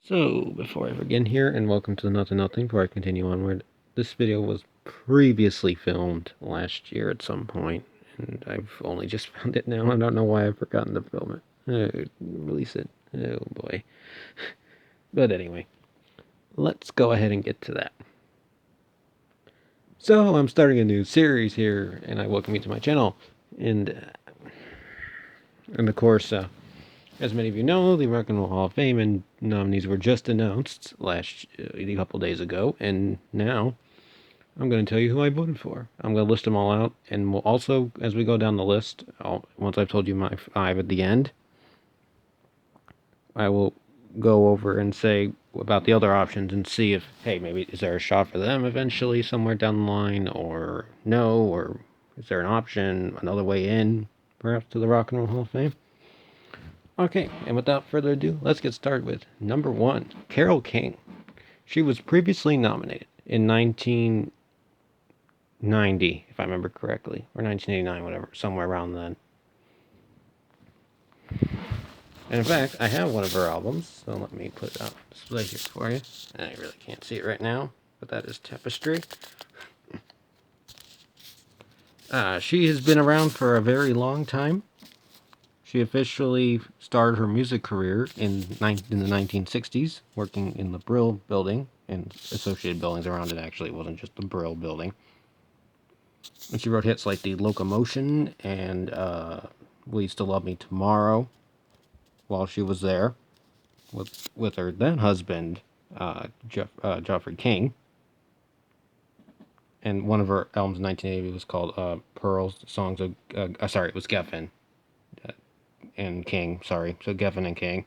So, before I begin here, and welcome to Nothing Nothing, before I continue onward, this video was previously filmed last year at some point, and I've only just found it now. I don't know why I've forgotten to film it. Release it. Oh boy. But anyway, let's go ahead and get to that. So, I'm starting a new series here, and I welcome you to my channel. And of course, as many of you know, the Rock and Roll Hall of Fame and nominees were just announced a couple days ago, and now I'm going to tell you who I voted for. I'm going to list them all out, and we'll also, as we go down the list, once I've told you my five at the end, I will go over and say about the other options and see if, hey, maybe is there a shot for them eventually somewhere down the line, or no, or is there an option, another way in, perhaps, to the Rock and Roll Hall of Fame? Okay, and without further ado, let's get started with number 1, Carole King. She was previously nominated in 1990, if I remember correctly, or 1989, whatever, somewhere around then. And in fact, I have one of her albums, so let me put it on display here for you. I really can't see it right now, but that is Tapestry. She has been around for a very long time. She officially started her music career in the 1960s, working in the Brill Building and associated buildings around it. Actually, it wasn't just the Brill Building. And she wrote hits like The Locomotion and Will You Still Love Me Tomorrow while she was there with her then husband, Geoffrey King. And one of her albums in 1980 was called Pearls, Songs of... it was Geffen and King, sorry. So Geffen and King.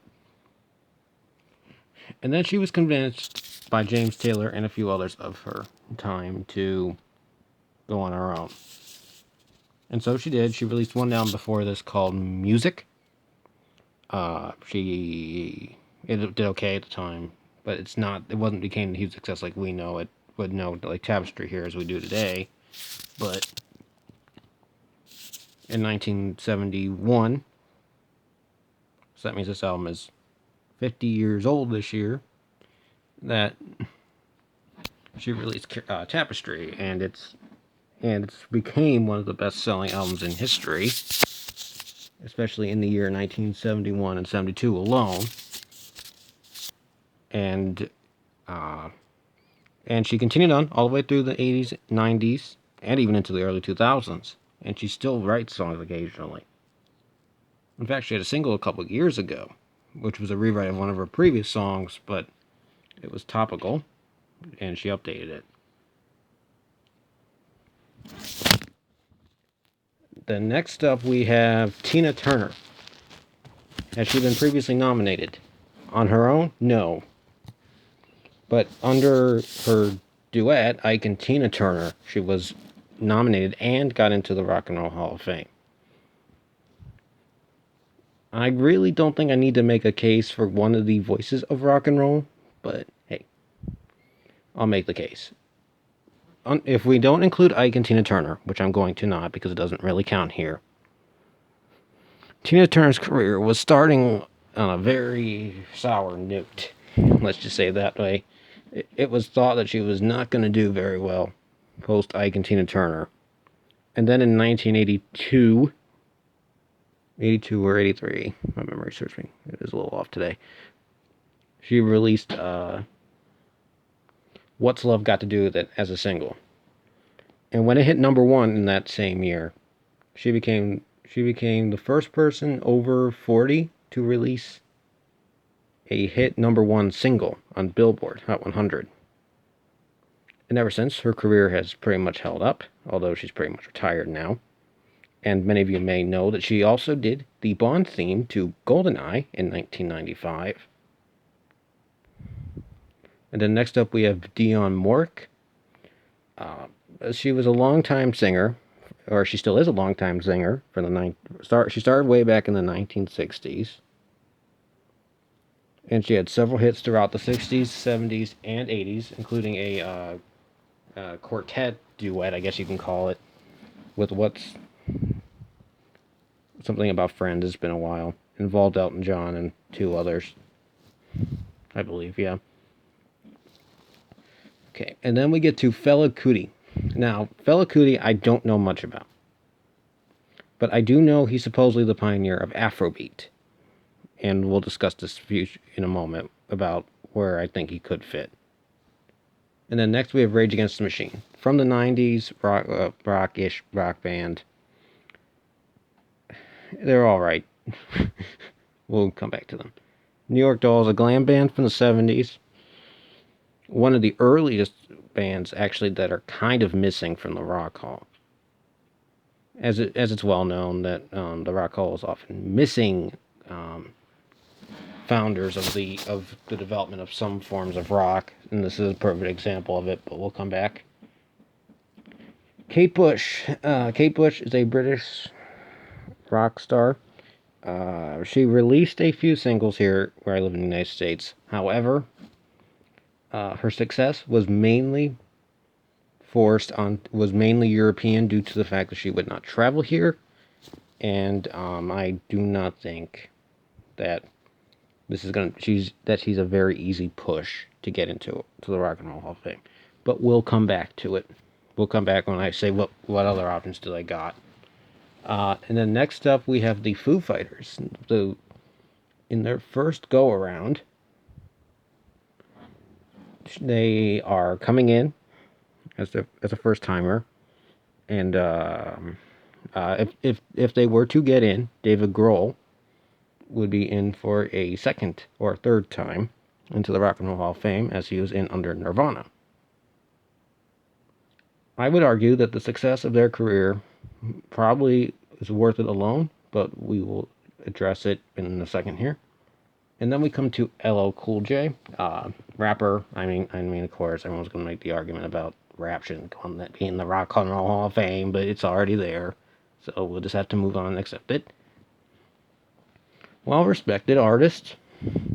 And then she was convinced by James Taylor and a few others of her time to go on her own. And so she did. She released one album before this called Music. It did okay at the time, but it wasn't became a huge success like we know it would know, like Tapestry here as we do today. But in 1971, so that means this album is 50 years old this year, that she released Tapestry, and it's became one of the best-selling albums in history, especially in the year 1971 and 72 alone. And she continued on all the way through the 80s, 90s, and even into the early 2000s. And she still writes songs occasionally. In fact, she had a single a couple of years ago, which was a rewrite of one of her previous songs, but it was topical, and she updated it. Then next up we have Tina Turner. Has she been previously nominated? On her own? No. But under her duet, Ike and Tina Turner, she was nominated and got into the Rock and Roll Hall of Fame. I really don't think I need to make a case for one of the voices of rock and roll, but hey, I'll make the case. If we don't include Ike and Tina Turner, which I'm going to not because it doesn't really count here, Tina Turner's career was starting on a very sour note. Let's just say it that way. It was thought that she was not going to do very well post Ike and Tina Turner. And then in 1982, 82 or 83, my memory serves me, it is a little off today, she released What's Love Got to Do with It as a single. And when it hit number 1 in that same year, she became the first person over 40 to release a hit number 1 single on Billboard Hot 100. And ever since, her career has pretty much held up, although she's pretty much retired now. And many of you may know that she also did the Bond theme to GoldenEye in 1995. And then next up we have Dionne Warwick. She was a longtime singer, or she still is a longtime singer. She started way back in the 1960s. And she had several hits throughout the 60s, 70s, and 80s, including a quartet duet, I guess you can call it, with What's Something About Friends. It's been a while. Involved Elton John and 2 others. I believe, yeah. Okay, and then we get to Fela Kuti. Now, Fela Kuti, I don't know much about, but I do know he's supposedly the pioneer of Afrobeat, and we'll discuss this in a moment about where I think he could fit. And then next we have Rage Against the Machine from the '90s, rockish rock band. They're all right. We'll come back to them. New York Dolls, a glam band from the '70s. One of the earliest bands, actually, that are kind of missing from the Rock Hall. As it's well known that the Rock Hall is often missing founders of the development of some forms of rock, and this is a perfect example of it. But we'll come back. Kate Bush. Kate Bush is a British rock star. She released a few singles here where I live in the United States. However, her success was mainly European due to the fact that she would not travel here, and I do not think that she's a very easy push to get into the Rock and Roll Hall of Fame. But we'll come back to it. We'll come back when I say what other options do I got. And then next up we have the Foo Fighters. In their first go around, they are coming in as a first timer, and if they were to get in, David Grohl would be in for a second or third time into the Rock and Roll Hall of Fame, as he was in under Nirvana. I would argue that the success of their career probably is worth it alone, but we will address it in a second here. And then we come to LL Cool J, rapper. I mean, of course, everyone's going to make the argument about rap shouldn't be in the Rock and Roll Hall of Fame, but it's already there, so we'll just have to move on and accept it. Well-respected artist,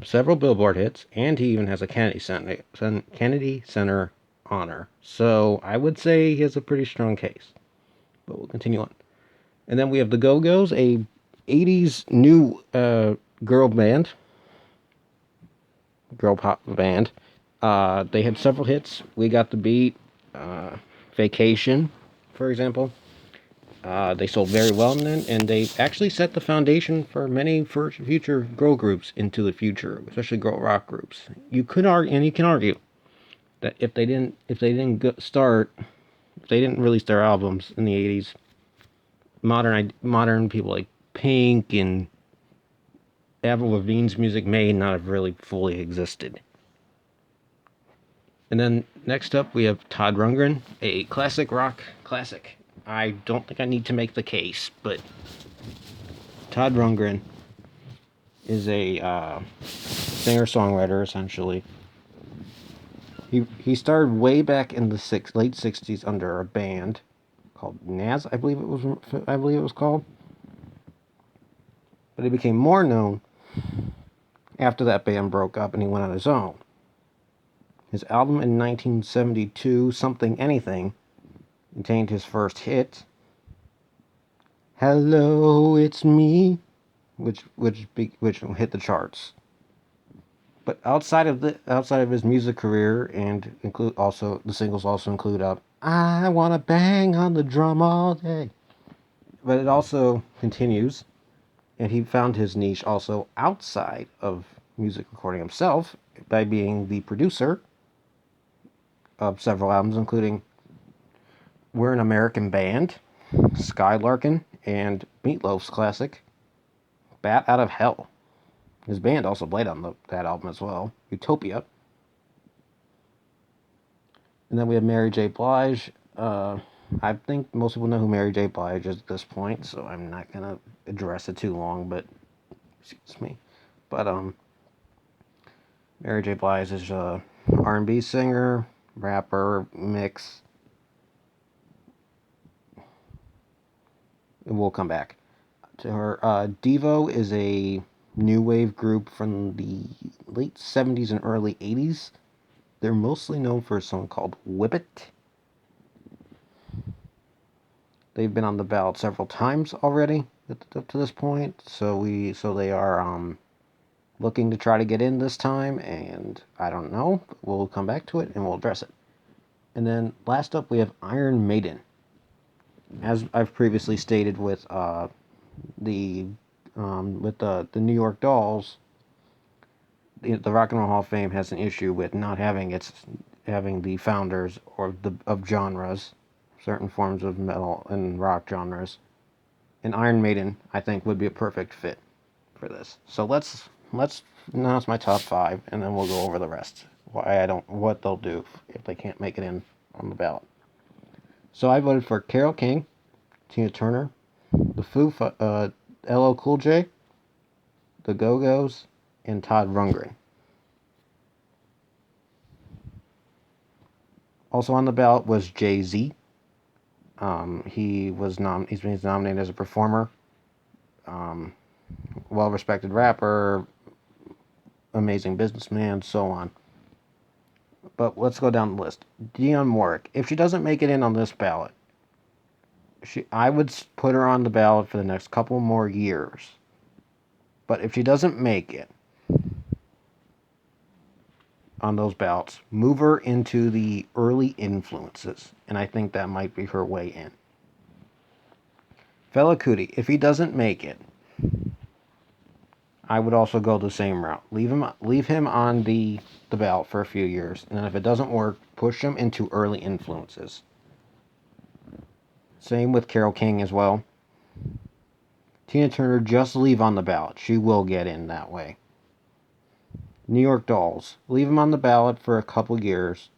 several Billboard hits, and he even has a Kennedy Center honor. So I would say he has a pretty strong case. But we'll continue on. And then we have the Go-Go's, a '80s new girl pop band. They had several hits. We Got the Beat, Vacation, for example. They sold very well then, and they actually set the foundation for many future girl groups into the future, especially girl rock groups. You can argue that if they didn't release their albums in the '80s, modern people like Pink and Avril Lavigne's music may not have really fully existed. And then next up we have Todd Rundgren, a classic rock classic. I don't think I need to make the case, but Todd Rundgren is a singer-songwriter, essentially. He started way back in the late '60s under a band called Naz, I believe it was called. But he became more known after that band broke up and he went on his own. His album in 1972, Something Anything, contained his first hit, Hello, It's Me, which hit the charts. But outside of his music career, and the singles also include I Wanna Bang on the Drum All Day. But it also continues, and he found his niche also outside of music recording himself by being the producer of several albums, including We're an American Band, Skylarkin, and Meatloaf's classic, Bat Out of Hell. His band also played on that album as well, Utopia. And then we have Mary J. Blige. I think most people know who Mary J. Blige is at this point, so I'm not going to address it too long, but excuse me. But Mary J. Blige is a R&B singer, rapper, mix. We'll come back to her. Devo is a new wave group from the late '70s and early '80s. They're mostly known for a song called Whip It. They've been on the ballot several times already up to this point, so they are looking to try to get in this time, and I don't know. We'll come back to it and we'll address it. And then last up, we have Iron Maiden. As I've previously stated the the New York Dolls, the Rock and Roll Hall of Fame has an issue with not having the founders of genres, certain forms of metal and rock genres. And Iron Maiden, I think, would be a perfect fit for this. So let's announce my top 5, and then we'll go over the rest. What they'll do if they can't make it in on the ballot. So I voted for Carole King, Tina Turner, the LL Cool J, the Go-Go's, and Todd Rundgren. Also on the ballot was Jay-Z. He's been nominated as a performer, well-respected rapper, amazing businessman, so on. But let's go down the list. Dionne Warwick. If she doesn't make it in on this ballot, I would put her on the ballot for the next couple more years. But if she doesn't make it on those ballots, move her into the early influences, and I think that might be her way in. Fela Kuti, if he doesn't make it, I would also go the same route. Leave him on the ballot for a few years, and then if it doesn't work, push him into early influences. Same with Carole King as well. Tina Turner, just leave on the ballot. She will get in that way. New York Dolls, leave them on the ballot for a couple years,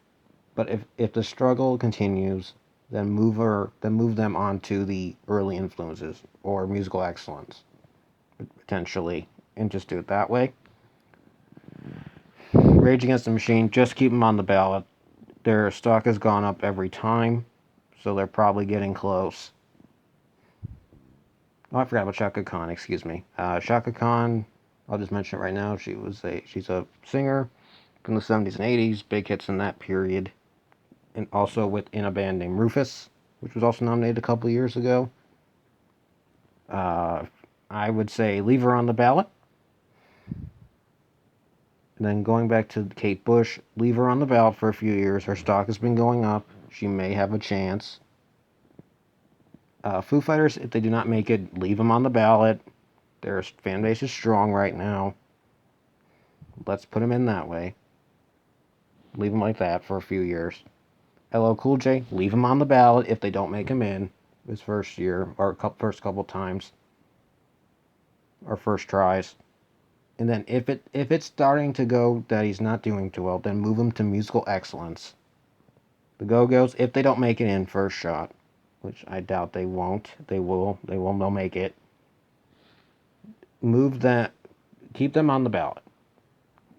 but if the struggle continues, then move them on to the early influences or musical excellence, potentially, and just do it that way. Rage Against the Machine, just keep them on the ballot. Their stock has gone up every time, so they're probably getting close. Oh, I forgot about Chaka Khan, excuse me. Chaka Khan, I'll just mention it right now. She's a singer from the 70s and 80s, big hits in that period. And also in a band named Rufus, which was also nominated a couple years ago. I would say leave her on the ballot. And then going back to Kate Bush, leave her on the ballot for a few years. Her stock has been going up. She may have a chance. Foo Fighters, if they do not make it, leave them on the ballot. Their fan base is strong right now. Let's put them in that way. Leave them like that for a few years. LL Cool J, leave him on the ballot if they don't make him in his first year or first couple times or first tries. And then if it's starting to go that he's not doing too well, then move him to musical excellence. The Go-Go's, if they don't make it in first shot, which I doubt they won't, they'll make it. Keep them on the ballot.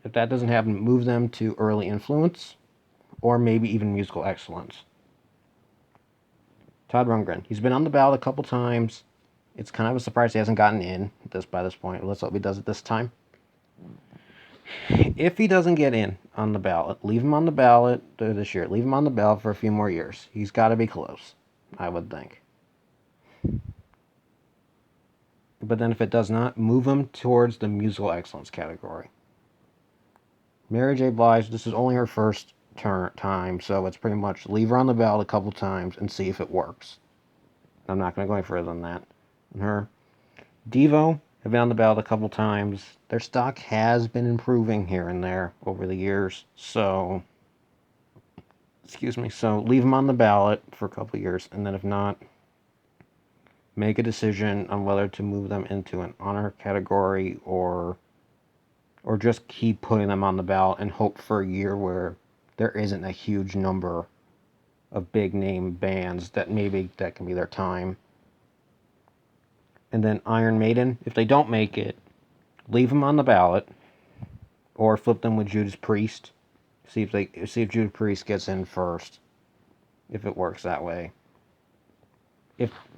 If that doesn't happen, move them to early influence or maybe even musical excellence. Todd Rundgren, he's been on the ballot a couple times. It's kind of a surprise he hasn't gotten in by this point. Let's hope he does it this time. If he doesn't get in on the ballot, leave him on the ballot this year. Leave him on the ballot for a few more years. He's got to be close, I would think. But then if it does not, move him towards the musical excellence category. Mary J. Blige, this is only her first time, so it's pretty much leave her on the ballot a couple times and see if it works. I'm not going to go any further than that. And her Devo have been on the ballot a couple times. Their stock has been improving here and there over the years, so leave them on the ballot for a couple years, and then if not, make a decision on whether to move them into an honor category or just keep putting them on the ballot and hope for a year where there isn't a huge number of big name bands that can be their time. And then Iron Maiden, if they don't make it, leave them on the ballot or flip them with Judas Priest. See if Judas Priest gets in first, if it works that way.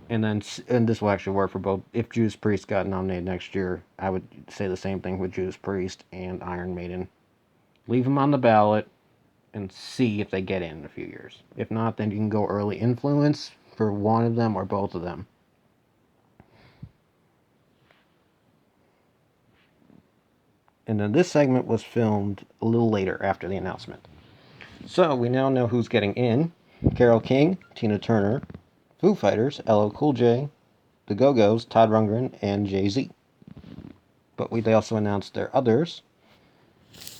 And this will actually work for both. If Judas Priest got nominated next year, I would say the same thing with Judas Priest and Iron Maiden. Leave them on the ballot and see if they get in a few years. If not, then you can go early influence for one of them or both of them. And then this segment was filmed a little later after the announcement. So we now know who's getting in. Carole King, Tina Turner, Foo Fighters, LL Cool J, The Go-Go's, Todd Rundgren, and Jay-Z. But they also announced their others,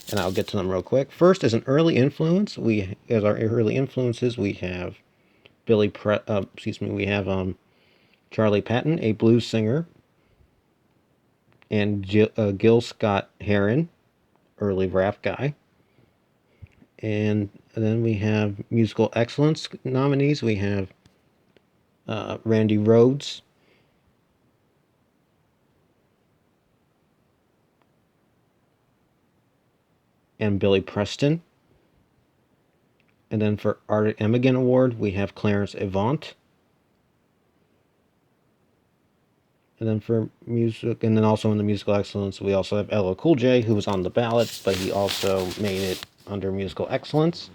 and I'll get to them real quick. First, as an early influence, as our early influences, we have Charlie Patton, a blues singer, and Gil Scott-Heron, early rap guy. And then we have musical excellence nominees. We have Randy Rhoads, and Billy Preston. And then for Art Emigan Award, we have Clarence Avant. And then for music, and then also in the musical excellence, we also have LL Cool J, who was on the ballot, but he also made it under musical excellence.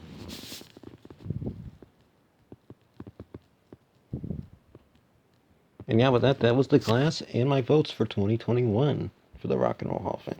And yeah, with that was the class and my votes for 2021 for the Rock and Roll Hall of Fame.